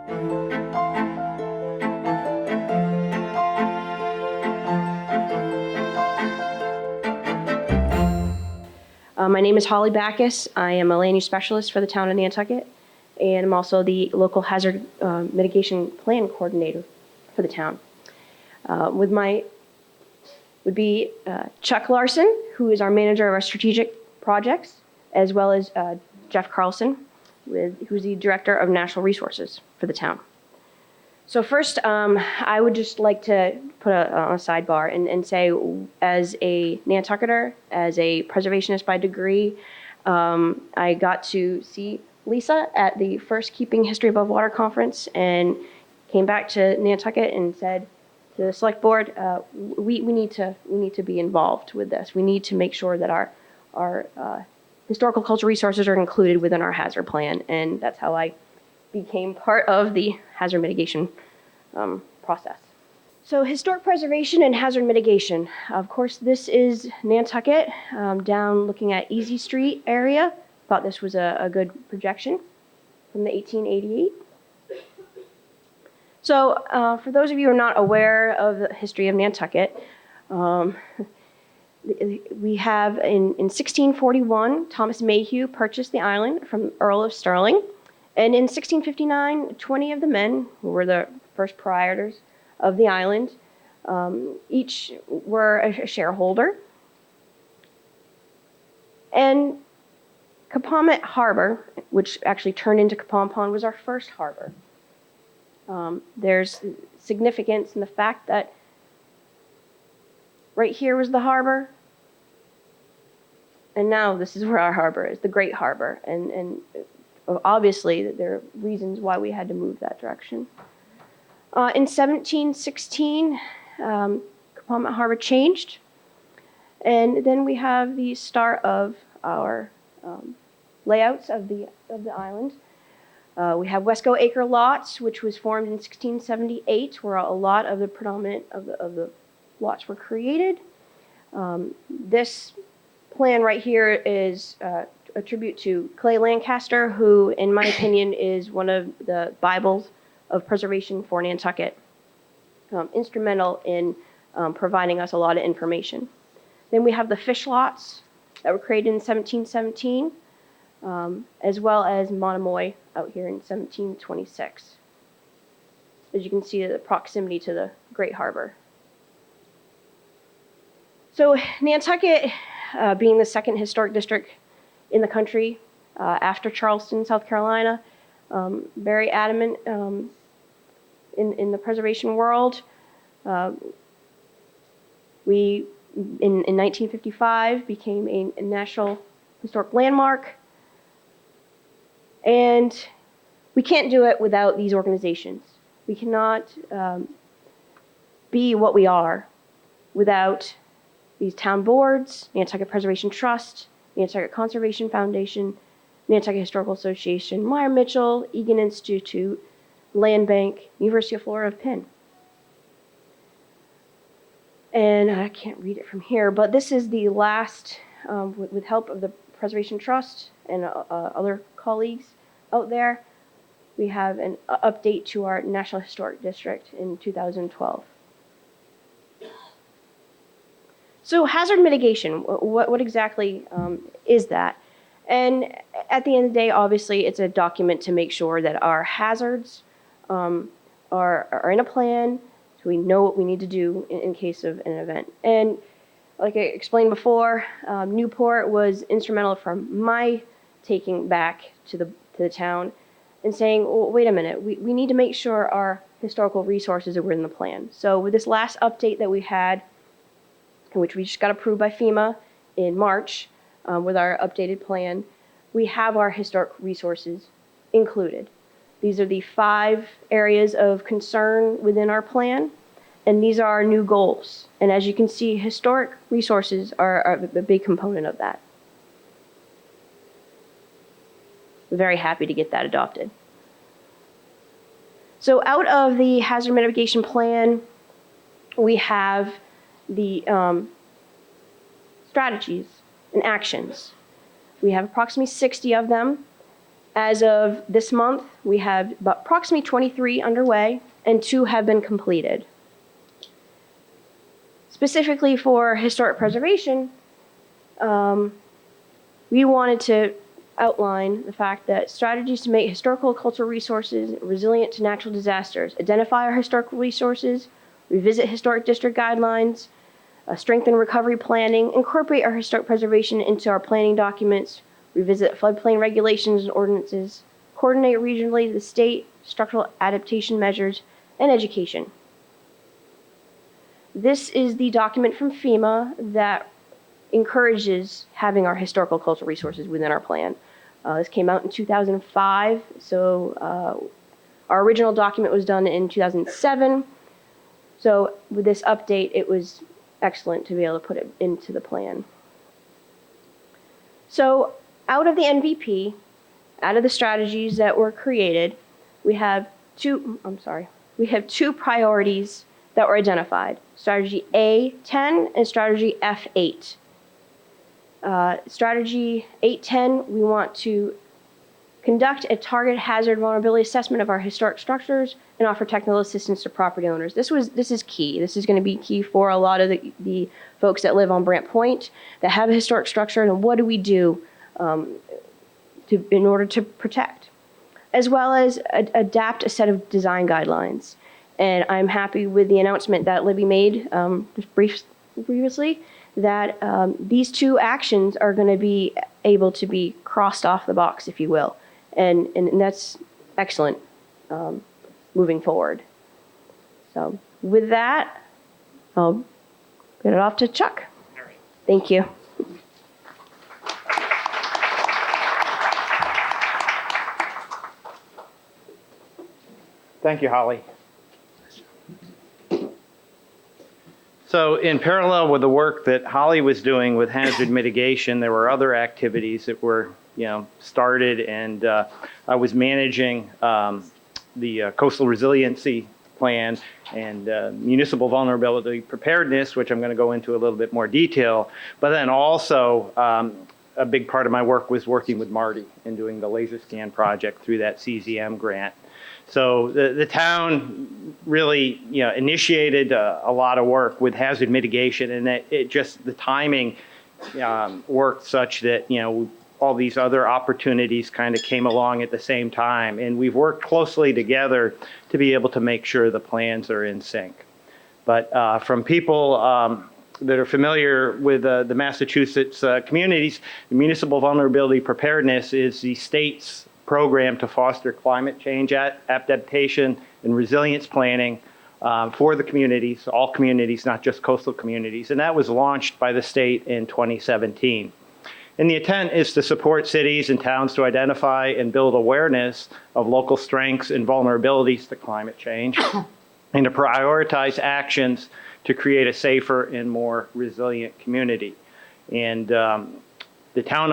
My name is Holly Backus. I am a land use specialist for the town of Nantucket, and I'm also the local hazard mitigation plan coordinator for the town. Would be Chuck Larson, who is our manager of our strategic projects, as well as Jeff Carlson, who's the director of natural resources for the town. So first, I would just like to put on a sidebar and say, as a Nantucketer, as a preservationist by degree, I got to see Lisa at the first Keeping History Above Water conference and came back to Nantucket and said to the select board, we need to be involved with this. We need to make sure that our historical cultural resources are included within our hazard plan, and that's how I became part of the hazard mitigation process. So historic preservation and hazard mitigation. Of course, this is Nantucket, down looking at Easy Street area. Thought this was a good projection from the 1888. So for those of you who are not aware of the history of Nantucket, we have in 1641, Thomas Mayhew purchased the island from Earl of Stirling. And in 1659, 20 of the men, who were the first proprietors of the island, each were a shareholder. And Kapamet Harbor, which actually turned into Kapam Pond, was our first harbor. There's significance in the fact that right here was the harbor, and now this is where our harbor is, the Great Harbor. And obviously, there are reasons why we had to move that direction. In 1716, Kapamet Harbor changed, and then we have the start of our layouts of the island. We have Wesco Acre lots, which was formed in 1678, where a lot of the predominant of the lots were created. This plan right here is a tribute to Clay Lancaster, who, in my opinion, is one of the Bibles of preservation for Nantucket, instrumental in providing us a lot of information. Then we have the fish lots that were created in 1717, as well as Monomoy out here in 1726. As you can see, the proximity to the Great Harbor. So Nantucket, being the second historic district in the country after Charleston, South Carolina, very adamant in the preservation world. We, in 1955, became a national historic landmark. And we can't do it without these organizations. We cannot be what we are without these town boards, Nantucket Preservation Trust, Nantucket Conservation Foundation, Nantucket Historical Association, Meyer Mitchell, Egan Institute, Land Bank, University of Florida of Penn. And I can't read it from here, but this is the last, with help of the Preservation Trust and other colleagues out there, we have an update to our National Historic District in 2012. So hazard mitigation, what exactly is that? And at the end of the day, obviously, it's a document to make sure that our hazards are in a plan, so we know what we need to do in case of an event. And like I explained before, Newport was instrumental from my taking back to the town and saying, well, wait a minute, we need to make sure our historical resources are within the plan. So with this last update that we had, which we just got approved by FEMA in March with our updated plan, we have our historic resources included. These are the 5 areas of concern within our plan, and these are our new goals. And as you can see, historic resources are a big component of that. We're very happy to get that adopted. So out of the hazard mitigation plan, we have the strategies and actions. We have approximately 60 of them, As of this month, we have about approximately 23 underway, and 2 have been completed. Specifically for historic preservation, we wanted to outline the fact that strategies to make historical and cultural resources resilient to natural disasters, identify our historical resources, revisit historic district guidelines, strengthen recovery planning, incorporate our historic preservation into our planning documents, revisit floodplain regulations and ordinances, coordinate regionally the state, structural adaptation measures, and education. This is the document from FEMA that encourages having our historical cultural resources within our plan. This came out in 2005, so our original document was done in 2007. So with this update, it was excellent to be able to put it into the plan. So out of the MVP, out of the strategies that were created, we have two priorities that were identified: strategy A10 and strategy F8. Strategy 810, we want to conduct a target hazard vulnerability assessment of our historic structures and offer technical assistance to property owners. This is key. This is going to be key for a lot of the folks that live on Brant Point that have a historic structure, and what do we do in order to protect, as well as adapt a set of design guidelines. And I'm happy with the announcement that Libby made just previously, that these 2 actions are going to be able to be crossed off the box, if you will. And that's excellent moving forward. So with that, I'll get it off to Chuck. All right. Thank you. Thank you, Holly. So in parallel with the work that Holly was doing with hazard mitigation, there were other activities that were started, and I was managing the coastal resiliency plan and municipal vulnerability preparedness, which I'm going to go into a little bit more detail. But then also a big part of my work was working with Marty and doing the laser scan project through that CZM grant. So the town really, initiated a lot of work with hazard mitigation, and that the timing worked such that, all these other opportunities kind of came along at the same time. And we've worked closely together to be able to make sure the plans are in sync. But from people that are familiar with the Massachusetts communities, the Municipal Vulnerability Preparedness is the state's program to foster climate change adaptation and resilience planning for the communities, all communities, not just coastal communities. And that was launched by the state in 2017. And the intent is to support cities and towns to identify and build awareness of local strengths and vulnerabilities to climate change, and to prioritize actions to create a safer and more resilient community. And the town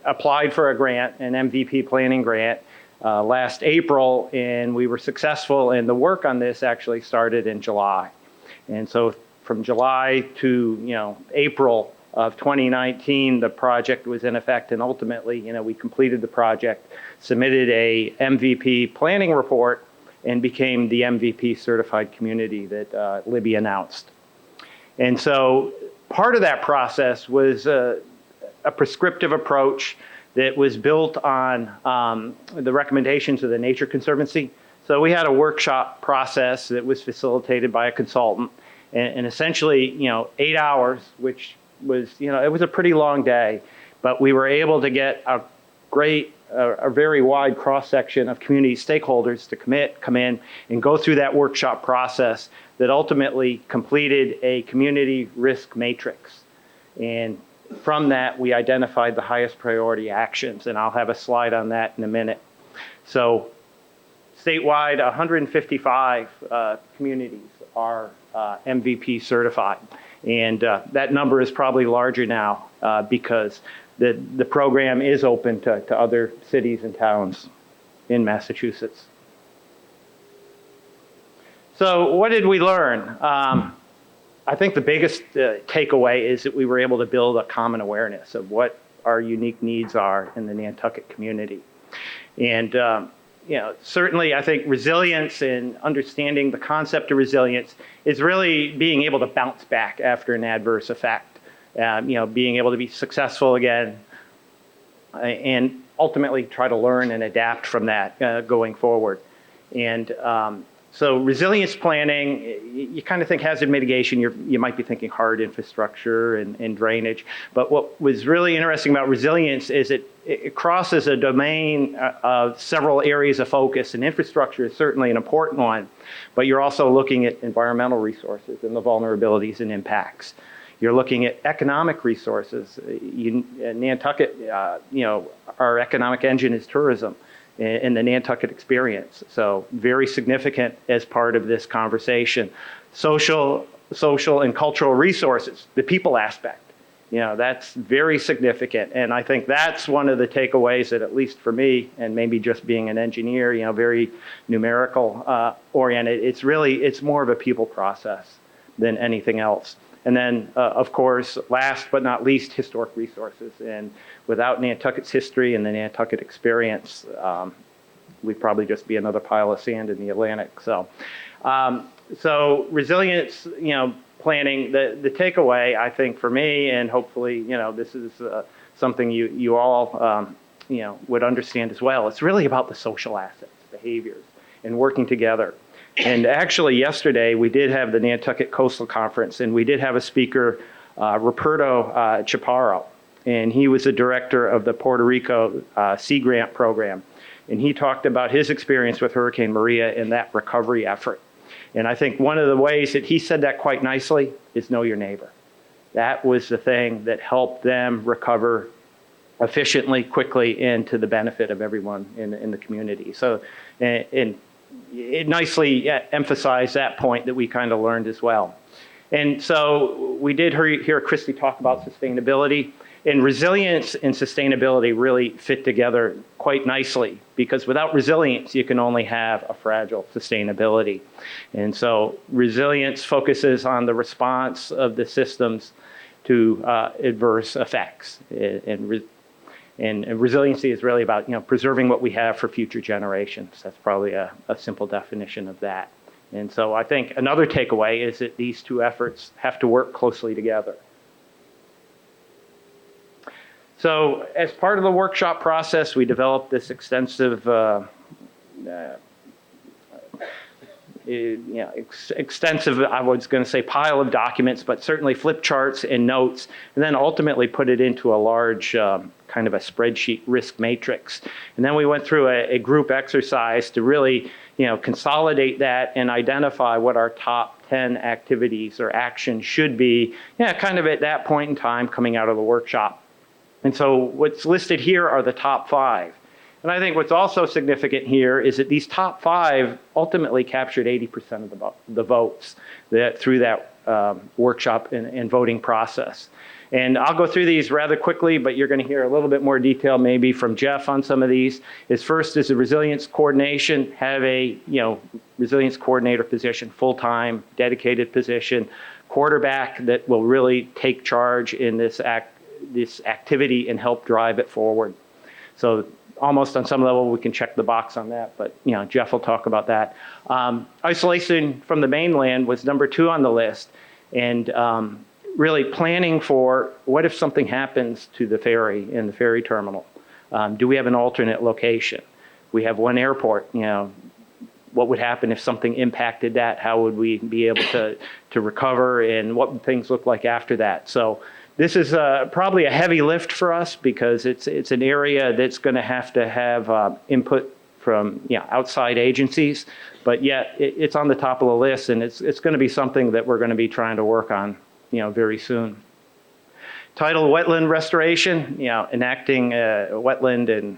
applied for a grant, an MVP planning grant, last April, and we were successful, and the work on this actually started in July. And so from July to April of 2019, the project was in effect, and ultimately, we completed the project, submitted a MVP planning report, and became the MVP certified community that Libby announced. And so part of that process was a prescriptive approach that was built on the recommendations of the Nature Conservancy. So we had a workshop process that was facilitated by a consultant, and essentially, 8 hours, which was, it was a pretty long day, but we were able to get a very wide cross-section of community stakeholders to come in and go through that workshop process that ultimately completed a community risk matrix. And from that, we identified the highest priority actions, and I'll have a slide on that in a minute. So statewide, 155 communities are MVP certified. And that number is probably larger now because the program is open to other cities and towns in Massachusetts. So what did we learn? I think the biggest takeaway is that we were able to build a common awareness of what our unique needs are in the Nantucket community. And certainly I think resilience and understanding the concept of resilience is really being able to bounce back after an adverse effect. Being able to be successful again, and ultimately try to learn and adapt from that going forward. And so resilience planning, you kind of think hazard mitigation, you might be thinking hard infrastructure and drainage. But what was really interesting about resilience is it crosses a domain of several areas of focus, and infrastructure is certainly an important one, but you're also looking at environmental resources and the vulnerabilities and impacts. You're looking at economic resources. Nantucket, our economic engine is tourism and the Nantucket experience. So very significant as part of this conversation. Social and cultural resources, the people aspect. That's very significant. And I think that's one of the takeaways that, at least for me, and maybe just being an engineer, very numerical oriented, it's more of a people process than anything else. And then, of course, last but not least, historic resources. And without Nantucket's history and the Nantucket experience, we'd probably just be another pile of sand in the Atlantic. So resilience, planning, the takeaway, I think, for me, and hopefully, this is something you all, would understand as well. It's really about the social assets, behaviors, and working together. And actually, yesterday, we did have the Nantucket Coastal Conference, and we did have a speaker, Roberto Chaparro, and he was the director of the Puerto Rico Sea Grant Program. And he talked about his experience with Hurricane Maria and that recovery effort. And I think one of the ways that he said that quite nicely is know your neighbor. That was the thing that helped them recover efficiently, quickly, and to the benefit of everyone in the community. So, and it nicely emphasized that point that we kind of learned as well. And so we did hear Christy talk about sustainability, and resilience and sustainability really fit together quite nicely, because without resilience, you can only have a fragile sustainability. And so resilience focuses on the response of the systems to adverse effects. And resiliency is really about preserving what we have for future generations. That's probably a simple definition of that. And so I think another takeaway is that these two efforts have to work closely together. So as part of the workshop process, we developed this extensive extensive, I was going to say pile of documents, but certainly flip charts and notes, and then ultimately put it into a large kind of a spreadsheet risk matrix. And then we went through a group exercise to really consolidate that and identify what our top 10 activities or actions should be, kind of at that point in time coming out of the workshop. And so what's listed here are the top 5. And I think what's also significant here is that these top 5 ultimately captured 80% of the votes through that workshop and voting process. And I'll go through these rather quickly, but you're going to hear a little bit more detail maybe from Jeff on some of these. First is the resilience coordination, have a resilience coordinator position, full-time, dedicated position, quarterback that will really take charge in this activity and help drive it forward. So almost on some level we can check the box on that, but Jeff will talk about that. Isolation from the mainland was number 2 on the list, and really planning for what if something happens to the ferry in the ferry terminal. Do we have an alternate location? We have one airport. What would happen if something impacted that? How would we be able to recover, and what would things look like after that? So this is probably a heavy lift for us, because it's an area that's going to have input from outside agencies, but yet it's on the top of the list, and it's going to be something that we're going to be trying to work on very soon. Title wetland restoration, enacting wetland and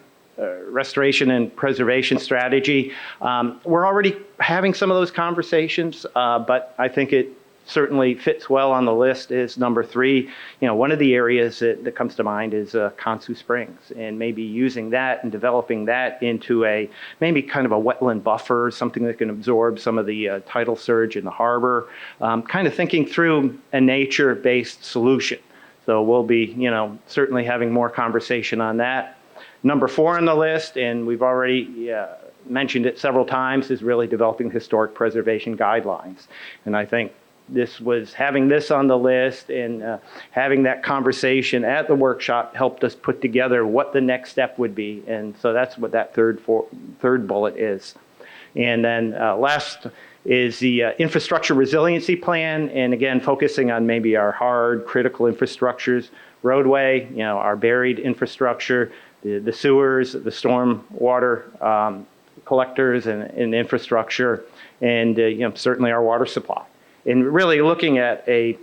restoration and preservation strategy. We're already having some of those conversations, but I think it certainly fits well on the list is number 3. One of the areas that comes to mind is Consu Springs, and maybe using that and developing that into maybe kind of a wetland buffer, something that can absorb some of the tidal surge in the harbor, kind of thinking through a nature-based solution. So we'll be, certainly having more conversation on that. Number 4 on the list, and we've already mentioned it several times, is really developing historic preservation guidelines. And I think having this on the list and having that conversation at the workshop helped us put together what the next step would be. And so that's what that third bullet is. And then last is the infrastructure resiliency plan. And again, focusing on maybe our hard critical infrastructures, roadway, our buried infrastructure, the sewers, the storm water collectors and infrastructure, and certainly our water supply. And really looking at a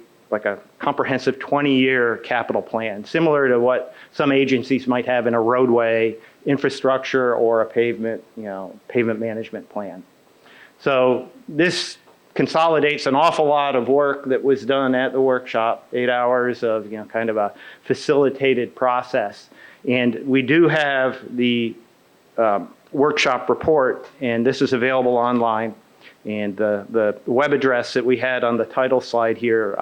comprehensive 20-year capital plan, similar to what some agencies might have in a roadway infrastructure or a pavement management plan. So this consolidates an awful lot of work that was done at the workshop, 8 hours of kind of a facilitated process. And we do have the workshop report, and this is available online. And the web address that we had on the title slide here,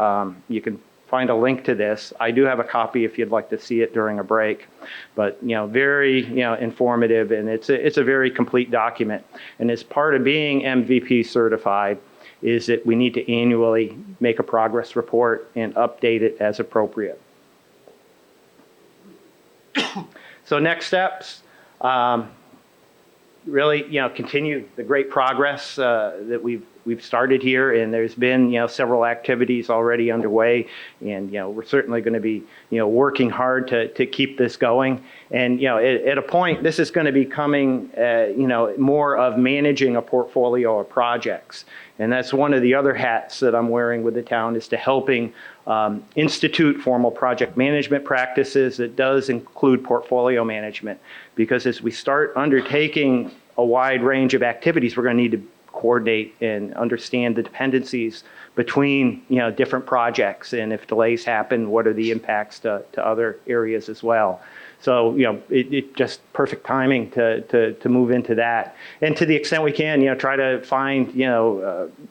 you can find a link to this. I do have a copy if you'd like to see it during a break. But very informative, and it's a very complete document. And as part of being MVP certified, is that we need to annually make a progress report and update it as appropriate. So next steps. Really, continue the great progress that we've started here, and there's been several activities already underway, and we're certainly going to be working hard to keep this going. And at a point, this is going to be coming more of managing a portfolio of projects, and that's one of the other hats that I'm wearing with the town, is to helping institute formal project management practices that does include portfolio management. Because as we start undertaking a wide range of activities, we're going to need to coordinate and understand the dependencies between different projects, and if delays happen, what are the impacts to other areas as well. So it just perfect timing to move into that, and to the extent we can, try to find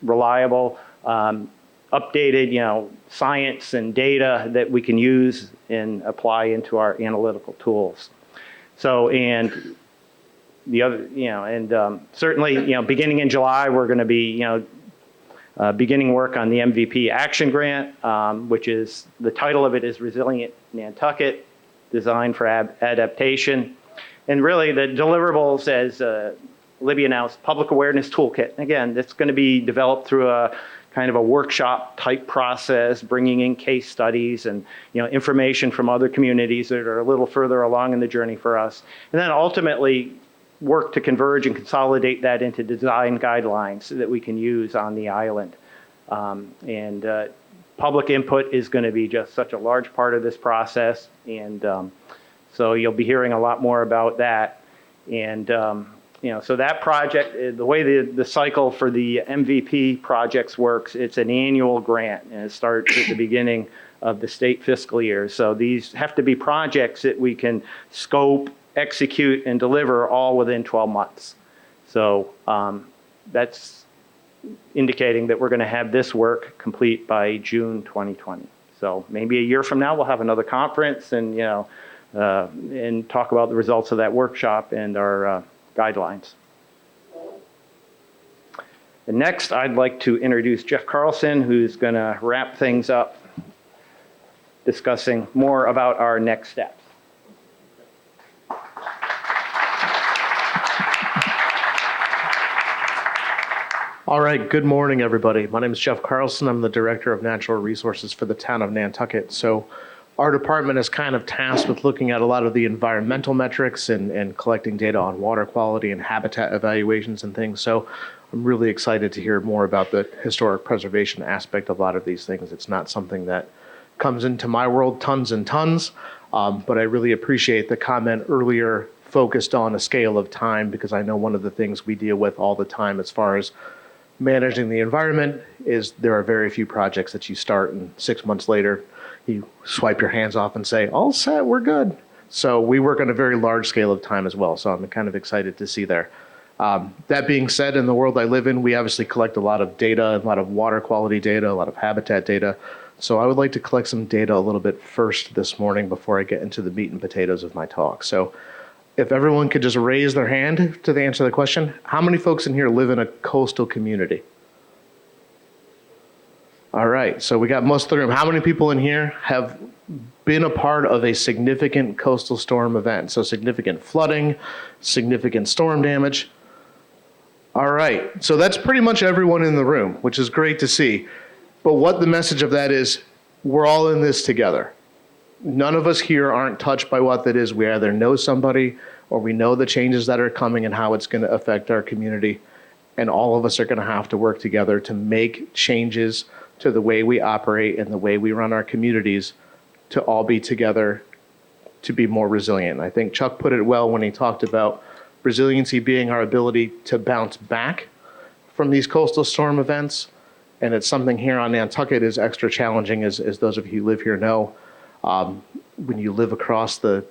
reliable, updated science and data that we can use and apply into our analytical tools. So, and the other, certainly, beginning in July, we're going to be, beginning work on the MVP action grant, which is, the title of it is Resilient Nantucket, Design for Adaptation. And really the deliverables, as Libby announced, public awareness toolkit. Again, that's going to be developed through a kind of a workshop type process, bringing in case studies and information from other communities that are a little further along in the journey for us. And then ultimately work to converge and consolidate that into design guidelines so that we can use on the island. Public input is going to be just such a large part of this process, and so you'll be hearing a lot more about that. And so that project, the way the cycle for the MVP projects works, it's an annual grant, and it starts at the beginning of the state fiscal year. So these have to be projects that we can scope, execute, and deliver all within 12 months. So that's indicating that we're going to have this work complete by June 2020. So maybe a year from now, we'll have another conference and and talk about the results of that workshop and our guidelines. And next, I'd like to introduce Jeff Carlson, who's going to wrap things up, discussing more about our next steps. All right, good morning, everybody. My name is Jeff Carlson. I'm the Director of Natural Resources for the town of Nantucket. So our department is kind of tasked with looking at a lot of the environmental metrics and collecting data on water quality and habitat evaluations and things. So I'm really excited to hear more about the historic preservation aspect of a lot of these things. It's not something that comes into my world tons and tons, but I really appreciate the comment earlier focused on a scale of time, because I know one of the things we deal with all the time as far as managing the environment is there are very few projects that you start and 6 months later you swipe your hands off and say, all set, we're good. So we work on a very large scale of time as well. So I'm kind of excited to see there. That being said, in the world I live in, we obviously collect a lot of data, a lot of water quality data, a lot of habitat data. So I would like to collect some data a little bit first this morning before I get into the meat and potatoes of my talk. So If everyone could just raise their hand to answer the question, how many folks in here live in a coastal community? All right, so we got most of the room. How many people in here have been a part of a significant coastal storm event? So significant flooding, significant storm damage. All right, so that's pretty much everyone in the room, which is great to see. But what the message of that is, we're all in this together. None of us here aren't touched by what that is. We either know somebody or we know the changes that are coming and how it's going to affect our community. And all of us are going to have to work together to make changes to the way we operate and the way we run our communities to all be together to be more resilient. I think Chuck put it well when he talked about resiliency being our ability to bounce back from these coastal storm events. And it's something here on Nantucket is extra challenging, as those of you who live here know. When you live across the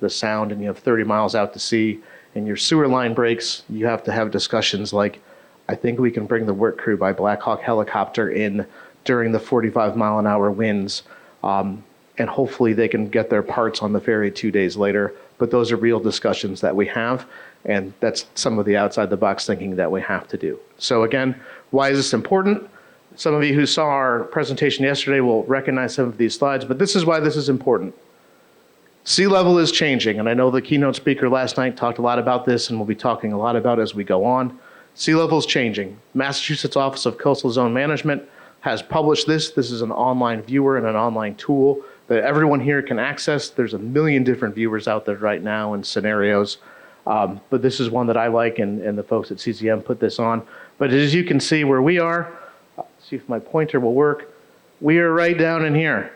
sound and you have 30 miles out to sea and your sewer line breaks, you have to have discussions like, I think we can bring the work crew by Black Hawk helicopter in during the 45-mile-an-hour winds, and hopefully they can get their parts on the ferry 2 days later. But those are real discussions that we have, and that's some of the outside-the-box thinking that we have to do. So again, why is this important? Some of you who saw our presentation yesterday will recognize some of these slides, but this is why this is important. Sea level is changing, and I know the keynote speaker last night talked a lot about this, and we'll be talking a lot about it as we go on. Sea level is changing. Massachusetts Office of Coastal Zone Management has published this. This is an online viewer and an online tool that everyone here can access. There's a million different viewers out there right now and scenarios, but this is one that I like, and the folks at CCM put this on. But as you can see where we are, see if my pointer will work, we are right down in here.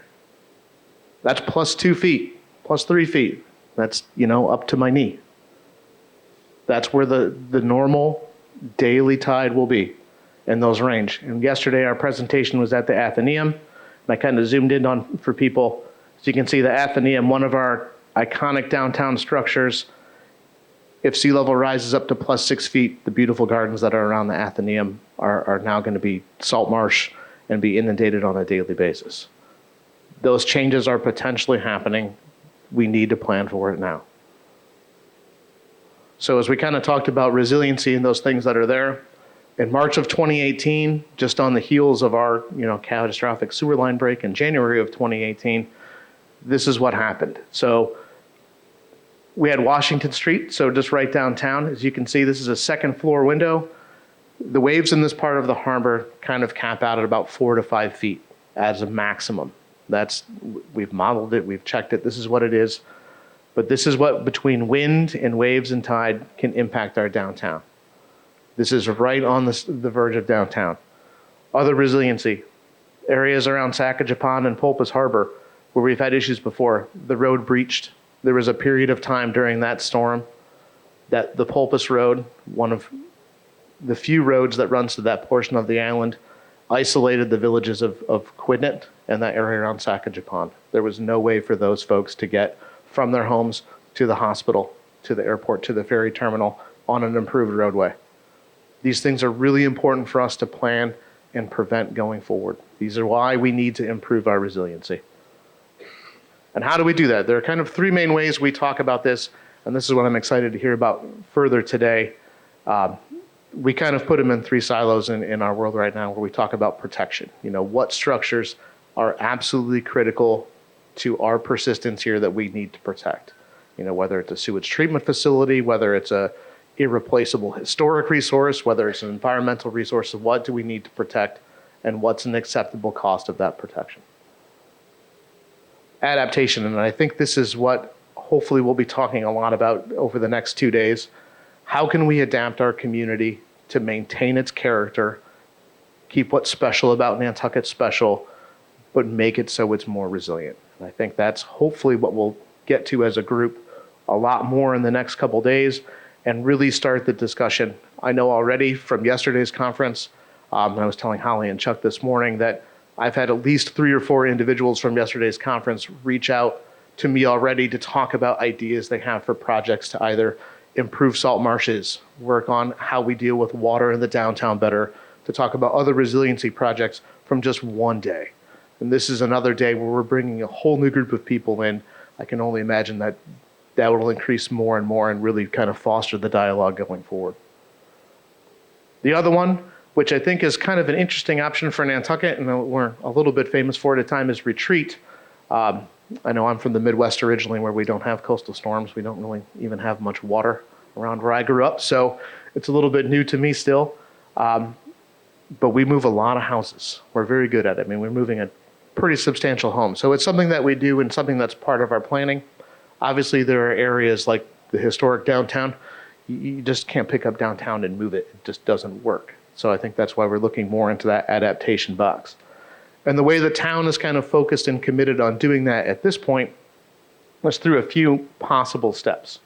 That's plus 2 feet, plus 3 feet. That's, up to my knee. That's where the normal daily tide will be in those range. And yesterday our presentation was at the Athenaeum, and I kind of zoomed in on for people. So you can see the Athenaeum, one of our iconic downtown structures. If sea level rises up to plus 6 feet, the beautiful gardens that are around the Athenaeum are now going to be salt marsh and be inundated on a daily basis. Those changes are potentially happening. We need to plan for it now. So as we kind of talked about resiliency and those things that are there, in March of 2018, just on the heels of our catastrophic sewer line break in January of 2018, this is what happened. So we had Washington Street, so just right downtown. As you can see, this is a second floor window. The waves in this part of the harbor kind of cap out at about 4 to 5 feet as a maximum. We've modeled it, we've checked it, this is what it is. But this is what between wind and waves and tide can impact our downtown. This is right on the verge of downtown. Other resiliency, areas around Sacagawea and Pulpus Harbor, where we've had issues before, the road breached. There was a period of time during that storm that the Pulpus Road, one of the few roads that runs to that portion of the island, isolated the villages of Quidnet and that area around Sacagawea. There was no way for those folks to get from their homes to the hospital, to the airport, to the ferry terminal on an improved roadway. These things are really important for us to plan and prevent going forward. These are why we need to improve our resiliency. And how do we do that? There are kind of 3 main ways we talk about this, and this is what I'm excited to hear about further today. We kind of put them in 3 silos in our world right now where we talk about protection. What structures are absolutely critical to our persistence here that we need to protect. Whether it's a sewage treatment facility, whether it's a irreplaceable historic resource, whether it's an environmental resource, what do we need to protect and what's an acceptable cost of that protection? Adaptation, and I think this is what hopefully we'll be talking a lot about over the next 2 days. How can we adapt our community to maintain its character, keep what's special about Nantucket special, but make it so it's more resilient? And I think that's hopefully what we'll get to as a group a lot more in the next couple days and really start the discussion. I know already from yesterday's conference, and I was telling Holly and Chuck this morning that I've had at least 3 or 4 individuals from yesterday's conference reach out to me already to talk about ideas they have for projects to either improve salt marshes, work on how we deal with water in the downtown better, to talk about other resiliency projects from just one day. And this is another day where we're bringing a whole new group of people in. I can only imagine that that will increase more and more and really kind of foster the dialogue going forward. The other one, which I think is kind of an interesting option for Nantucket, and we're a little bit famous for it at times, is retreat. I know I'm from the Midwest originally, where we don't have coastal storms. We don't really even have much water around where I grew up, so it's a little bit new to me still. But we move a lot of houses. We're very good at it. I mean, we're moving a pretty substantial home. So it's something that we do and something that's part of our planning. Obviously, there are areas like the historic downtown. You just can't pick up downtown and move it. It just doesn't work. So I think that's why we're looking more into that adaptation box. And the way the town is kind of focused and committed on doing that at this point was through a few possible steps.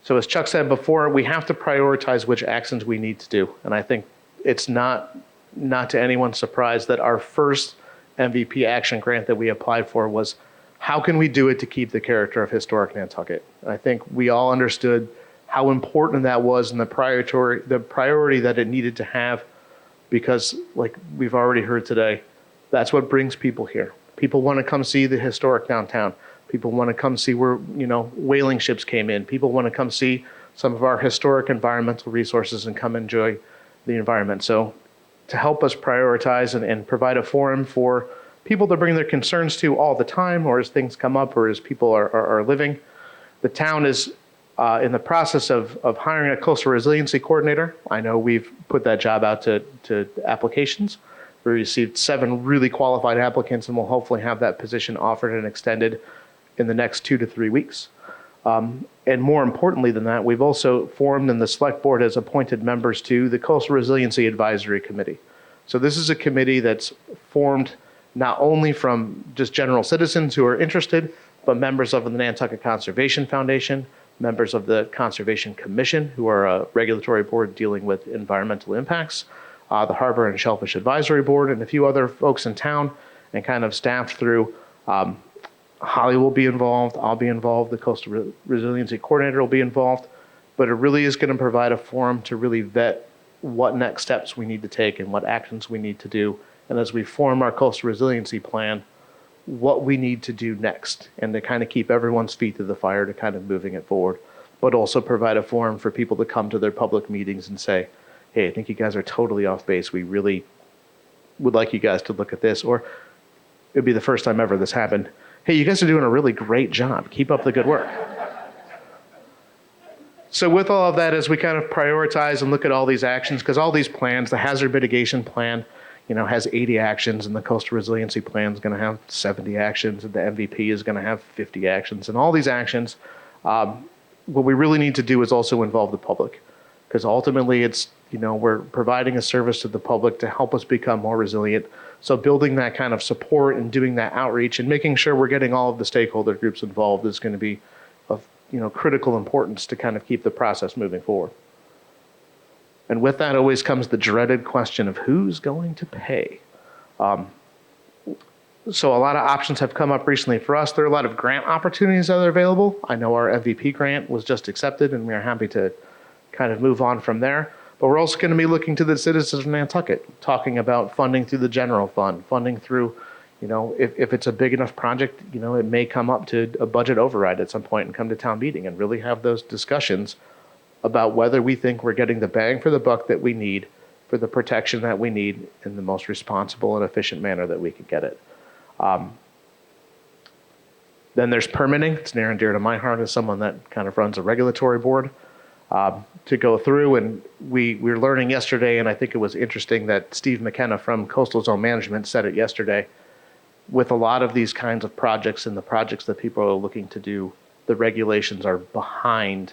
So as Chuck said before, we have to prioritize which actions we need to do. And I think it's not to anyone's surprise that our first MVP action grant that we applied for was, how can we do it to keep the character of historic Nantucket? And I think we all understood how important that was and the priority that it needed to have, because like we've already heard today, that's what brings people here. People want to come see the historic downtown. People want to come see where, whaling ships came in. People want to come see some of our historic environmental resources and come enjoy the environment. So to help us prioritize and provide a forum for people to bring their concerns to all the time, or as things come up, or as people are living, the town is in the process of hiring a coastal resiliency coordinator. I know we've put that job out to applications. We received 7 really qualified applicants, and we'll hopefully have that position offered and extended in the next 2 to 3 weeks. And more importantly than that, we've also formed, and the select board has appointed members to the Coastal Resiliency Advisory Committee. So this is a committee that's formed not only from just general citizens who are interested, but members of the Nantucket Conservation Foundation, members of the Conservation Commission, who are a regulatory board dealing with environmental impacts, the Harbor and Shellfish Advisory Board, and a few other folks in town, and kind of staffed through. Holly will be involved, I'll be involved, the Coastal Resiliency Coordinator will be involved, but it really is going to provide a forum to really vet what next steps we need to take and what actions we need to do, and as we form our coastal resiliency plan, what we need to do next, and to kind of keep everyone's feet to the fire to kind of moving it forward, but also provide a forum for people to come to their public meetings and say, hey, I think you guys are totally off base. We really would like you guys to look at this, or it'd be the first time ever this happened. Hey, you guys are doing a really great job. Keep up the good work. So with all of that, as we kind of prioritize and look at all these actions, because all these plans, the hazard mitigation plan, has 80 actions, and the coastal resiliency plan is going to have 70 actions, and the MVP is going to have 50 actions. And all these actions, what we really need to do is also involve the public, because ultimately it's, we're providing a service to the public to help us become more resilient. So building that kind of support and doing that outreach and making sure we're getting all of the stakeholder groups involved is going to be of critical importance to kind of keep the process moving forward. And with that always comes the dreaded question of who's going to pay. So a lot of options have come up recently for us. There are a lot of grant opportunities that are available. I know our MVP grant was just accepted, and we are happy to kind of move on from there. But we're also going to be looking to the citizens of Nantucket, talking about funding through the general fund, funding through, if it's a big enough project, it may come up to a budget override at some point and come to town meeting and really have those discussions about whether we think we're getting the bang for the buck that we need for the protection that we need in the most responsible and efficient manner that we can get it. Then there's permitting. It's near and dear to my heart as someone that kind of runs a regulatory board. To go through, and we were learning yesterday, and I think it was interesting that Steve McKenna from Coastal Zone Management said it yesterday, with a lot of these kinds of projects and the projects that people are looking to do, the regulations are behind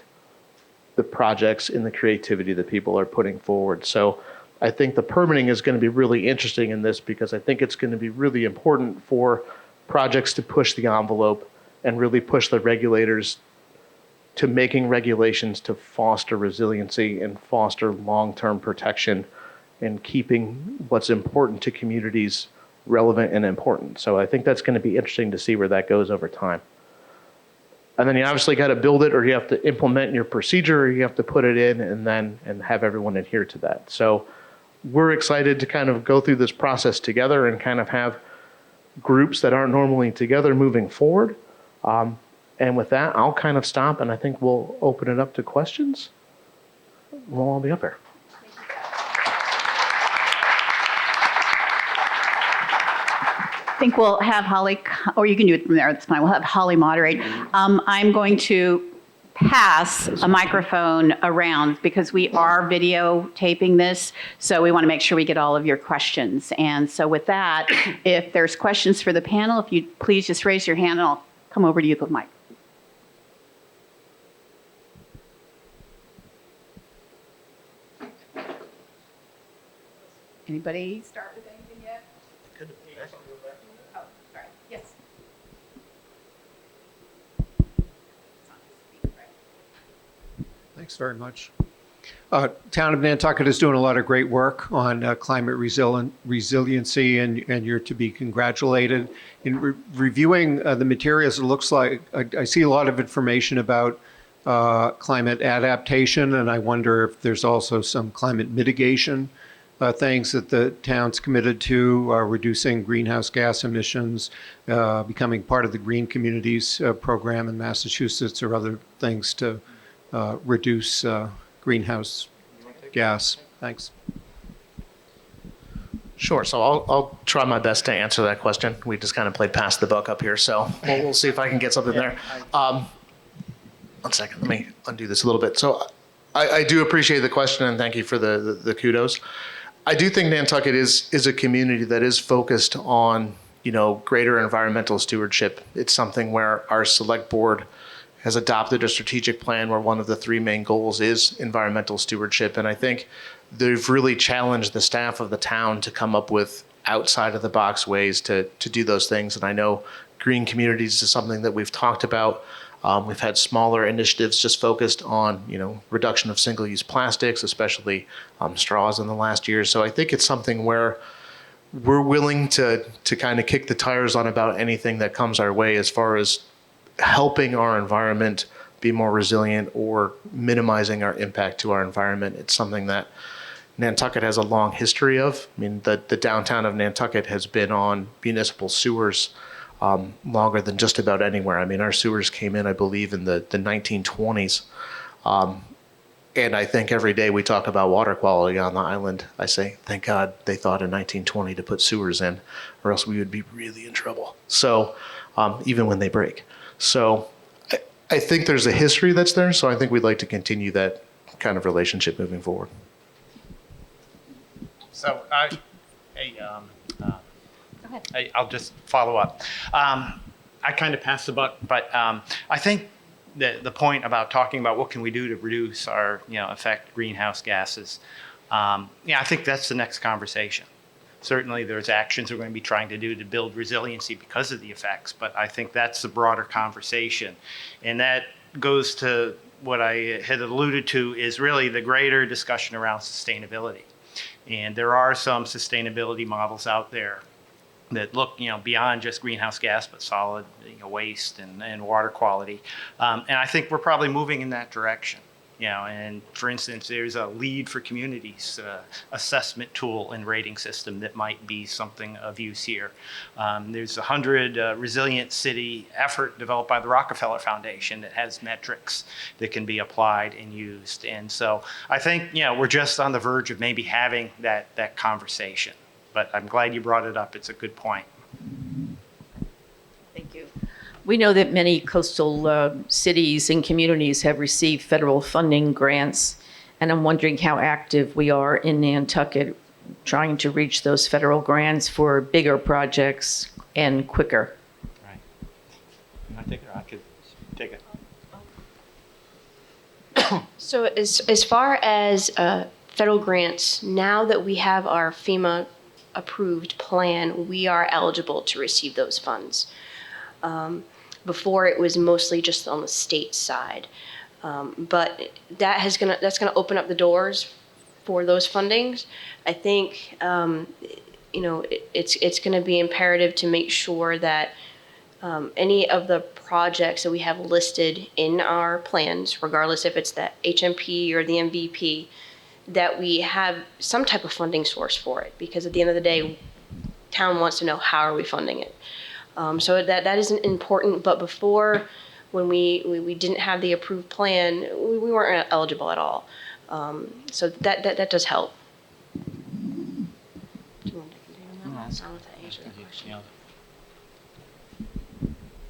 the projects and the creativity that people are putting forward. So I think the permitting is going to be really interesting in this, because I think it's going to be really important for projects to push the envelope and really push the regulators to making regulations to foster resiliency and foster long-term protection and keeping what's important to communities relevant and important. So I think that's going to be interesting to see where that goes over time. And then you obviously got to build it, or you have to implement your procedure, or you have to put it in and have everyone adhere to that. So we're excited to kind of go through this process together and kind of have groups that aren't normally together moving forward. And with that, I'll kind of stop, and I think we'll open it up to questions. We'll all be up here. I think we'll have Holly, or you can do it from there, that's fine. We'll have Holly moderate. I'm going to pass a microphone around because we are videotaping this, so we want to make sure we get all of your questions. And so with that, if there's questions for the panel, if you please just raise your hand and I'll come over to you with the mic. Anybody start with anything yet? Oh, sorry. Yes. Thanks very much. Town of Nantucket is doing a lot of great work on climate resiliency, and you're to be congratulated. In reviewing the materials, it looks like I see a lot of information about climate adaptation, and I wonder if there's also some climate mitigation things that the town's committed to, reducing greenhouse gas emissions, becoming part of the Green Communities program in Massachusetts, or other things to reduce greenhouse gas. Thanks. Sure. So I'll try my best to answer that question. We just kind of played past the buck up here, so we'll see if I can get something there. 1 second. Let me undo this a little bit. So I do appreciate the question, and thank you for the kudos. I do think Nantucket is a community that is focused on, greater environmental stewardship. It's something where our select board has adopted a strategic plan where one of the 3 main goals is environmental stewardship. And I think they've really challenged the staff of the town to come up with outside of the box ways to do those things. And I know green communities is something that we've talked about. We've had smaller initiatives just focused on, reduction of single-use plastics, especially straws in the last year. So I think it's something where we're willing to kind of kick the tires on about anything that comes our way as far as helping our environment be more resilient or minimizing our impact to our environment. It's something that Nantucket has a long history of. I mean, the downtown of Nantucket has been on municipal sewers longer than just about anywhere. I mean, our sewers came in, I believe, in the 1920s. And I think every day we talk about water quality on the island, I say, thank God they thought in 1920 to put sewers in, or else we would be really in trouble. So even when they break. So I think there's a history that's there. So I think we'd like to continue that kind of relationship moving forward. So Go ahead. I'll just follow up. I kind of passed the buck, but I think the point about talking about what can we do to reduce our affect greenhouse gases, I think that's the next conversation. Certainly there's actions we're going to be trying to do to build resiliency because of the effects, but I think that's the broader conversation. And that goes to what I had alluded to is really the greater discussion around sustainability. And there are some sustainability models out there that look, beyond just greenhouse gas, but solid waste and water quality. And I think we're probably moving in that direction. And for instance, there's a Lead for Communities assessment tool and rating system that might be something of use here. There's 100 Resilient City effort developed by the Rockefeller Foundation that has metrics that can be applied and used. And so I think, we're just on the verge of maybe having that conversation. But I'm glad you brought it up. It's a good point. Thank you. We know that many coastal cities and communities have received federal funding grants, and I'm wondering how active we are in Nantucket trying to reach those federal grants for bigger projects and quicker. Right. I could take it. So as far as federal grants, now that we have our FEMA approved plan, we are eligible to receive those funds. Before it was mostly just on the state side, but that's gonna open up the doors for those fundings. I think it's gonna be imperative to make sure that any of the projects that we have listed in our plans, regardless if it's the HMP or the MVP, that we have some type of funding source for it, because at the end of the day, town wants to know how are we funding it. So that is important, but before when we didn't have the approved plan, we weren't eligible at all. So that does help. Do you want to continue on that? I don't know if that answered that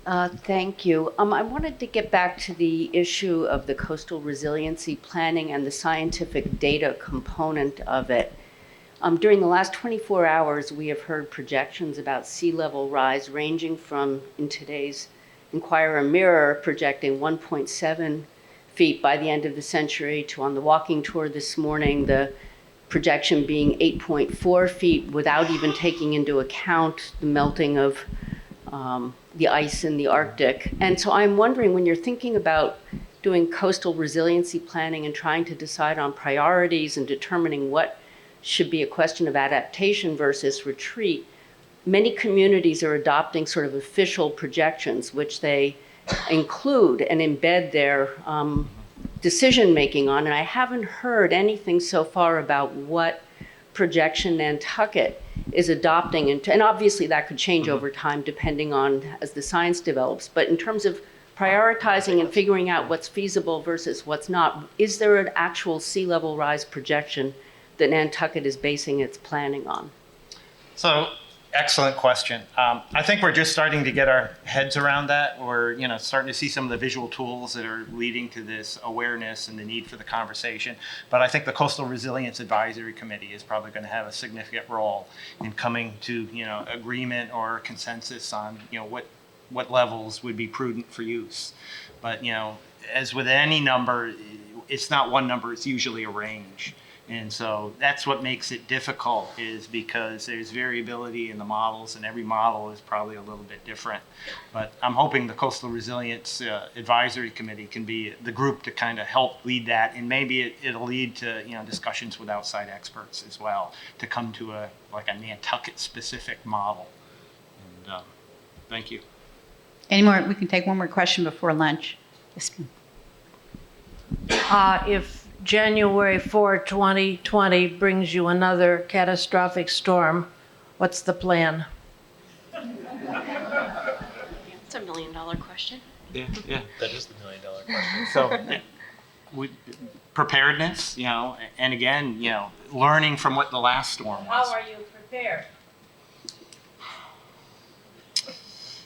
question. Thank you. I wanted to get back to the issue of the coastal resiliency planning and the scientific data component of it. During the last 24 hours, we have heard projections about sea level rise ranging from, in today's Inquirer Mirror, projecting 1.7 feet by the end of the century, to on the walking tour this morning, the projection being 8.4 feet without even taking into account the melting of the ice in the Arctic. And so I'm wondering, when you're thinking about doing coastal resiliency planning and trying to decide on priorities and determining what should be a question of adaptation versus retreat, many communities are adopting sort of official projections, which they include and embed their decision-making on. And I haven't heard anything so far about what projection Nantucket is adopting. And obviously that could change over time depending on as the science develops. But in terms of prioritizing and figuring out what's feasible versus what's not, is there an actual sea level rise projection that Nantucket is basing its planning on? So, excellent question. I think we're just starting to get our heads around that. We're starting to see some of the visual tools that are leading to this awareness and the need for the conversation. But I think the Coastal Resilience Advisory Committee is probably going to have a significant role in coming to agreement or consensus on what levels would be prudent for use. But as with any number, it's not one number; it's usually a range. And so that's what makes it difficult, is because there's variability in the models, and every model is probably a little bit different. But I'm hoping the Coastal Resilience Advisory Committee can be the group to kind of help lead that, and maybe it'll lead to discussions with outside experts as well to come to a Nantucket specific model. And thank you. Any more? We can take one more question before lunch. Yes, ma'am. If January 4, 2020 brings you another catastrophic storm, what's the plan? It's $1 million question. Yeah. That is the $1 million question. So, preparedness, and again, learning from what the last storm was. How are you prepared?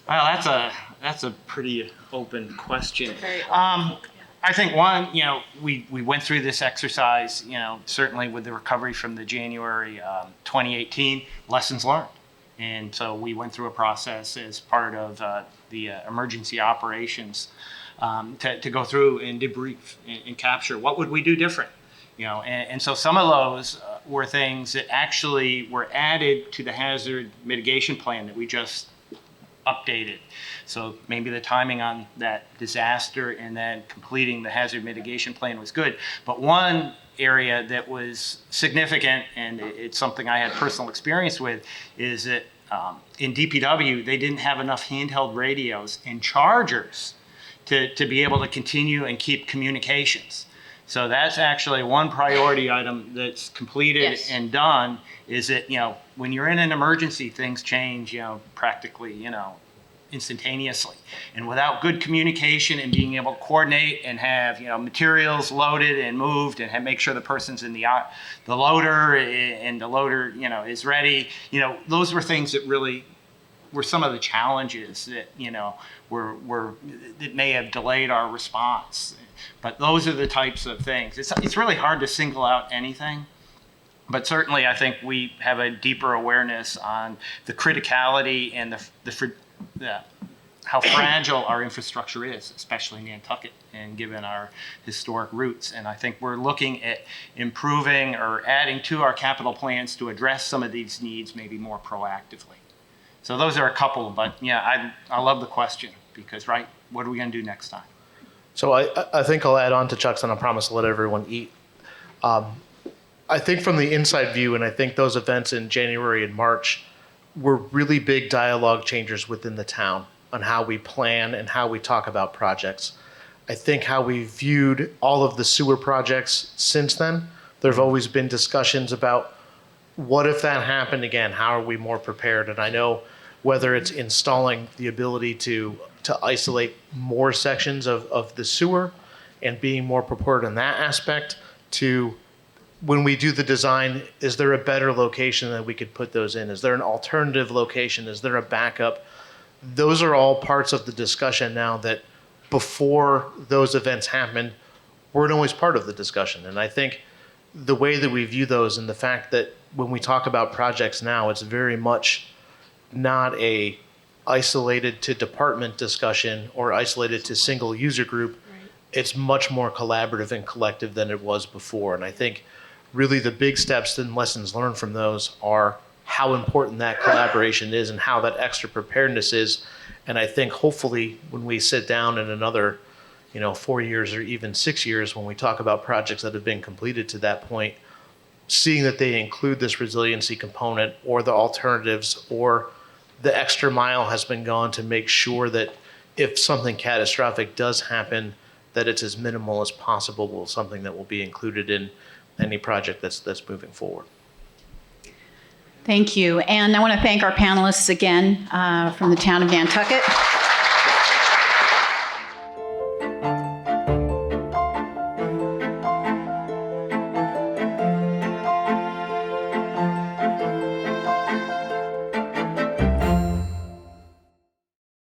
Well, that's a pretty open question. Very open. I think one, we went through this exercise, certainly with the recovery from the January 2018 lessons learned. And so we went through a process as part of the emergency operations to go through and debrief and capture what would we do different. And so some of those were things that actually were added to the hazard mitigation plan that we just updated. So maybe the timing on that disaster and then completing the hazard mitigation plan was good. But one area that was significant, and it's something I had personal experience with, is that in DPW, they didn't have enough handheld radios and chargers to be able to continue and keep communications. So that's actually one priority item that's completed Yes. and done, is that, when you're in an emergency, things change, practically, instantaneously. And without good communication and being able to coordinate and have, materials loaded and moved and make sure the person's in the loader and the loader, is ready, those were things that really were some of the challenges that, that may have delayed our response. But those are the types of things. It's really hard to single out anything. But certainly, I think we have a deeper awareness on the criticality and how fragile our infrastructure is, especially in Nantucket, and given our historic roots. And I think we're looking at improving or adding to our capital plans to address some of these needs maybe more proactively. So those are a couple, but yeah, I love the question, because, right, what are we going to do next time? So I think I'll add on to Chuck's, and I promise to let everyone eat. I think from the inside view, and I think those events in January and March were really big dialogue changers within the town on how we plan and how we talk about projects. I think how we viewed all of the sewer projects since then, there have always been discussions about what if that happened again? How are we more prepared? And I know whether it's installing the ability to isolate more sections of the sewer and being more prepared in that aspect, to when we do the design, is there a better location that we could put those in? Is there an alternative location? Is there a backup? Those are all parts of the discussion now that before those events happen, weren't always part of the discussion. And I think the way that we view those and the fact that when we talk about projects now, it's very much not a isolated to department discussion or isolated to single user group. It's much more collaborative and collective than it was before. And I think really the big steps and lessons learned from those are how important that collaboration is and how that extra preparedness is. And I think hopefully when we sit down in another 4 years or even 6 years, when we talk about projects that have been completed to that point, seeing that they include this resiliency component or the alternatives or the extra mile has been gone to make sure that if something catastrophic does happen, that it's as minimal as possible, something that will be included in any project that's moving forward. Thank you. And I want to thank our panelists again from the town of Nantucket.